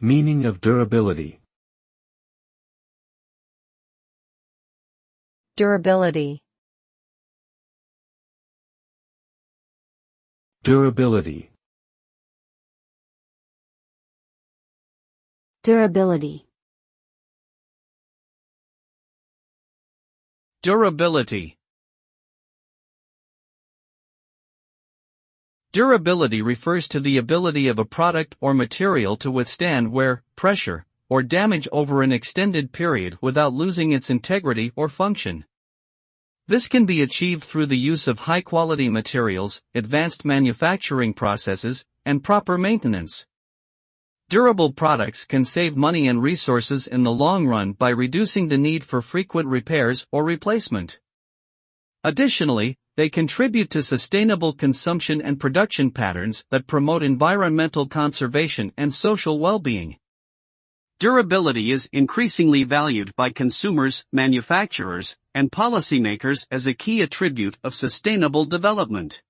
Meaning of durability. Durability. Durability. Durability. Durability. Durability refers to the ability of a product or material to withstand wear, pressure, or damage over an extended period without losing its integrity or function. This can be achieved through the use of high-quality materials, advanced manufacturing processes, and proper maintenance. Durable products can save money and resources in the long run by reducing the need for frequent repairs or replacement. Additionally, they contribute to sustainable consumption and production patterns that promote environmental conservation and social well-being. Durability is increasingly valued by consumers, manufacturers, and policymakers as a key attribute of sustainable development.